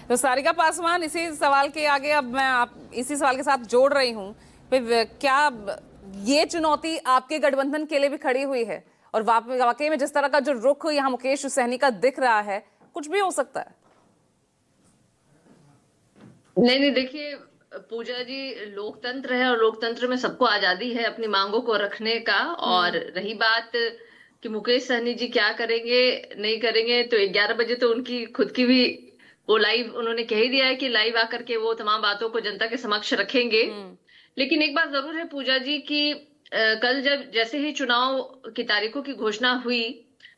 तो सारिका पासवान, इसी सवाल के आगे अब मैं आप इसी सवाल के साथ जोड़ रही हूँ, क्या ये चुनौती आपके गठबंधन के लिए भी खड़ी हुई है? और वाकई में जिस तरह का जो रुख यहाँ मुकेश सहनी का दिख रहा है, कुछ भी हो सकता है। नहीं नहीं, देखिए पूजा जी, लोकतंत्र है और लोकतंत्र में सबको आजादी है अपनी मांगों को रखने का। और रही बात कि मुकेश सहनी जी क्या करेंगे नहीं करेंगे, तो 11 बजे तो उनकी खुद की भी वो लाइव उन्होंने कह ही दिया है कि लाइव आकर के वो तमाम बातों को जनता के समक्ष रखेंगे। लेकिन एक बात जरूर है पूजा जी कि कल जब जैसे ही चुनाव की तारीखों की घोषणा हुई,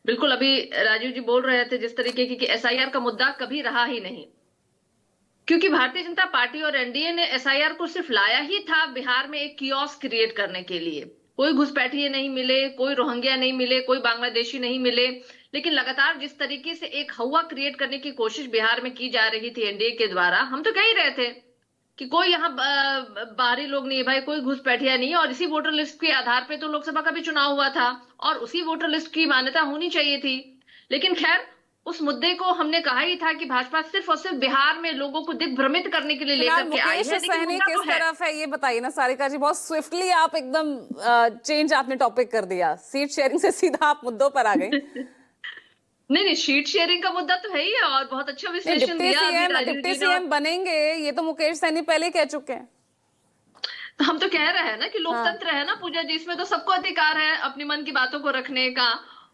बिल्कुल अभी राजीव जी बोल रहे थे जिस तरीके की कि एसआईआर का मुद्दा कभी रहा ही नहीं, क्योंकि भारतीय जनता पार्टी और एनडीए ने एसआईआर को सिर्फ लाया ही था बिहार में एक कियोस्क क्रिएट करने के लिए। कोई घुसपैठिए नहीं मिले, कोई रोहिंग्या नहीं मिले, कोई बांग्लादेशी नहीं मिले, लेकिन लगातार जिस तरीके से एक हवा क्रिएट करने की कोशिश बिहार में की जा रही थी एनडीए के द्वारा, हम तो कह ही रहे थे कि कोई यहाँ बाहरी लोग नहीं है भाई, कोई घुसपैठिया नहीं है। और इसी वोटर लिस्ट के आधार पे तो लोकसभा का भी चुनाव हुआ था और उसी वोटर लिस्ट की मान्यता होनी चाहिए थी। लेकिन खैर, उस मुद्दे को हमने कहा ही था कि भाजपा सिर्फ और सिर्फ बिहार में लोगों को दिग्भ्रमित करने के लिए लेकर के आई है। सहनी किस तरफ है ये बताइए ना सारिका जी, बहुत स्विफ्टली आप एकदम चेंज आपने टॉपिक कर दिया, सीट शेयरिंग से सीधा आप मुद्दों पर आ गई। नहीं नहीं, शीट शेयरिंग का मुद्दा तो है ही है और बहुत अच्छा विश्लेषण दिया। डिप्टी सीएम बनेंगे ये तो मुकेश सहनी पहले ही कह चुके हैं। तो हम तो कह रहे हैं ना कि लोकतंत्र है ना पूजा जी, इसमें तो सबको अधिकार है अपनी मन की बातों को रखने का।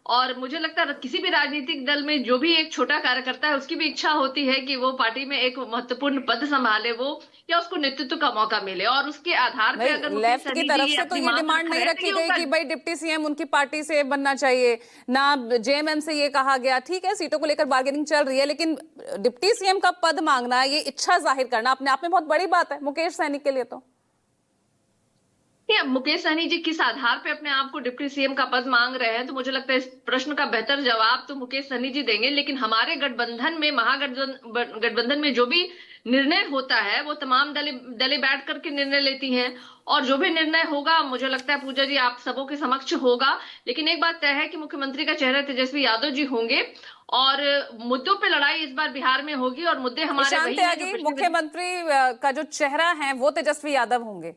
और मुझे लगता है किसी भी राजनीतिक दल में जो भी एक छोटा कार्यकर्ता है उसकी भी इच्छा होती है कि वो पार्टी में एक महत्वपूर्ण पद संभाले वो, या उसको नेतृत्व का मौका मिले। और उसके आधार पे अगर लेफ्ट की तरफ से तो ये डिमांड नहीं रखी गई कि भाई डिप्टी सीएम उनकी पार्टी से बनना चाहिए ना, जेएमएम से ये कहा गया। ठीक है, सीटों को लेकर बार्गेनिंग चल रही है, लेकिन डिप्टी सीएम का पद मांगना, ये इच्छा जाहिर करना अपने आप में बहुत बड़ी बात है मुकेश सहनी के लिए। तो मुकेश सहनी जी किस आधार पे अपने आप को डिप्टी सीएम का पद मांग रहे हैं, तो मुझे लगता है इस प्रश्न का बेहतर जवाब तो मुकेश सहनी जी देंगे। लेकिन हमारे गठबंधन में, महागठबंधन में जो भी निर्णय होता है वो तमाम दलें बैठ करके निर्णय लेती हैं। और जो भी निर्णय होगा मुझे लगता है पूजा जी आप सबों के समक्ष होगा। लेकिन एक बात तय है कि मुख्यमंत्री का चेहरा तेजस्वी यादव जी होंगे और मुद्दों पे लड़ाई इस बार बिहार में होगी। और मुद्दे हमारे वही हैं। मुख्यमंत्री का जो चेहरा है वो तेजस्वी यादव होंगे।